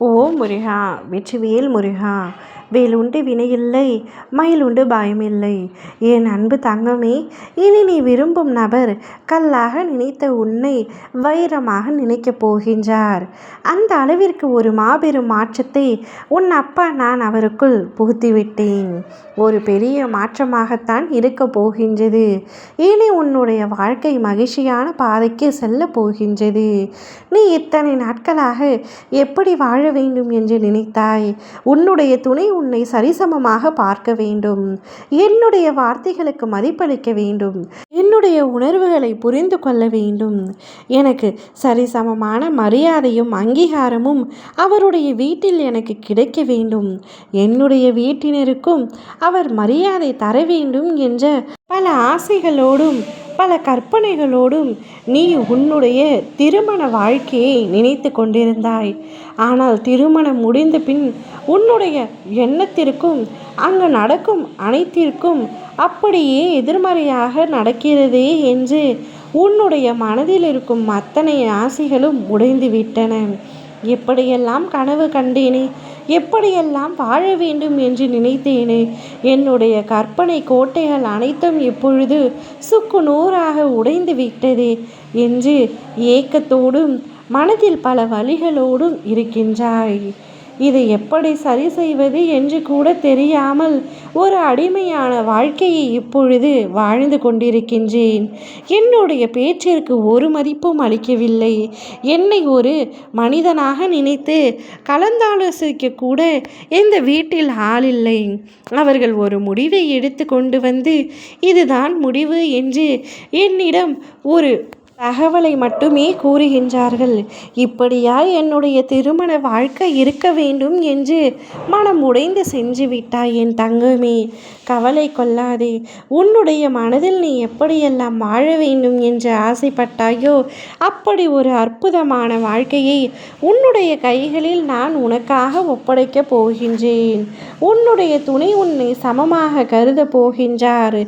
ஓ முருகா! வெற்றிவேல் முருகா! வேலுண்டு வினையில்லை, மயிலுண்டு பயமில்லை. என் அன்பு தங்கமே, இனி நீ விரும்பும் நபர் கல்லாக நினைத்த உன்னை வைரமாக நினைக்கப் போகின்றார். அந்த அளவிற்கு ஒரு மாபெரும் மாற்றத்தை உன் அப்பா நான் அவருக்குள் புகுத்திவிட்டேன். ஒரு பெரிய மாற்றமாகத்தான் இருக்கப் போகின்றது. இனி உன்னுடைய வாழ்க்கை மகிழ்ச்சியான பாதைக்கு செல்லப் போகின்றது. நீ இத்தனை நாட்களாக எப்படி வாழ வேண்டும் என்று நினைத்தாய்? உன்னுடைய துணை உன்னை சரிசமமாக பார்க்க வேண்டும். என்னுடைய வார்த்தைகளுக்கு மதிப்பளிக்க வேண்டும். என்னுடைய உணர்வுகளை புரிந்து கொள்ள வேண்டும். எனக்கு சரிசமமான மரியாதையும் அங்கீகாரமும் அவருடைய வீட்டில் எனக்கு கிடைக்க வேண்டும். என்னுடைய வீட்டினருக்கும் அவர் மரியாதை தர வேண்டும் என்ற பல ஆசைகளோடும் பல கற்பனைகளோடும் நீ உன்னுடைய திருமண வாழ்க்கையை நினைத்து கொண்டிருந்தாய். ஆனால் திருமணம் முடிந்த பின் உன்னுடைய எண்ணத்திற்கும் அங்கு நடக்கும் அனைத்திற்கும் அப்படியே எதிர்மறையாக நடக்கிறதே என்று உன்னுடைய மனதில் இருக்கும் அத்தனை ஆசைகளும் உடைந்து விட்டன. எப்படியெல்லாம் கனவு கண்டேனே, எப்படியெல்லாம் வாழ வேண்டும் என்று நினைத்தேனே, என்னுடைய கற்பனை கோட்டைகள் அனைத்தும் இப்பொழுது சுக்கு நூறாக உடைந்து விட்டதே என்று ஏக்கத்தோடும் மனதில் பல வலிகளோடும் இருக்கின்றாய். இதை எப்படி சரி செய்வது என்று கூட தெரியாமல் ஒரு அடிமையான வாழ்க்கையை இப்பொழுது வாழ்ந்து கொண்டிருக்கின்றேன். என்னுடைய பேச்சிற்கு ஒரு மதிப்பும் அளிக்கவில்லை. என்னை ஒரு மனிதனாக நினைத்து கலந்தாலோசிக்க கூட இந்த வீட்டில் ஆளில்லை. அவர்கள் ஒரு முடிவை எடுத்து கொண்டு வந்து இதுதான் முடிவு என்று என்னிடம் ஒரு தகவலை மட்டுமே கூறுகின்றார்கள். இப்படியா என்னுடைய திருமண வாழ்க்கை இருக்க வேண்டும் என்று மனம் உடைந்து சென்று விட்டாய் என் தங்கமே. கவலை கொள்ளாதே. உன்னுடைய மனதில் நீ எப்படியெல்லாம் வாழ வேண்டும் என்று ஆசைப்பட்டாயோ அப்படி ஒரு அற்புதமான வாழ்க்கையை உன்னுடைய கைகளில் நான் உனக்காக ஒப்படைக்கப் போகின்றேன். உன்னுடைய துணை உன்னை சமமாக கருத போகின்றார்.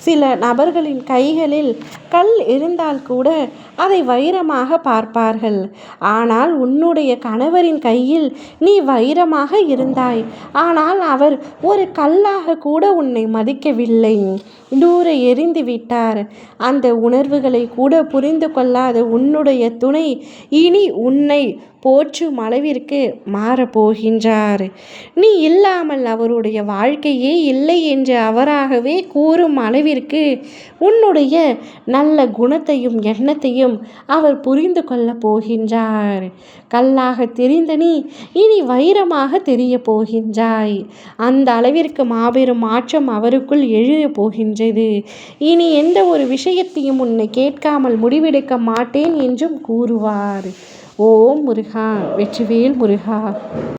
சில நபர்களின் கைகளில் கல் இருந்தால் கூட அதை வைரமாக பார்ப்பார்கள். ஆனால் உன்னுடைய கணவரின் கையில் நீ வைரமாக இருந்தாய். ஆனால் அவர் ஒரு கல்லாக கூட உன்னை மதிக்கவில்லை. தூர எறிந்து விட்டார். அந்த உணர்வுகளை கூட புரிந்து கொள்ளாத உன்னுடைய துணை இனி உன்னை போற்றும் அளவிற்கு மாறப்போகின்றார். நீ இல்லாமல் அவருடைய வாழ்க்கையே இல்லை என்று அவராகவே கூறும் அளவிற்கு உன்னுடைய நல்ல குணத்தையும் எண்ணத்தையும் அவர் புரிந்து கொள்ளப் போகின்றார். கல்லாக தெரிந்த நீ இனி வைரமாக தெரிய போகின்றாய். அந்த அளவிற்கு மாபெரும் மாற்றம் அவருக்குள் எழுதப் போகின்றது. இனி எந்த ஒரு விஷயத்தையும் உன்னை கேட்காமல் முடிவெடுக்க மாட்டேன் என்றும் கூறுவார். ஓம் முருகா! வெற்றிவேல் முருகா!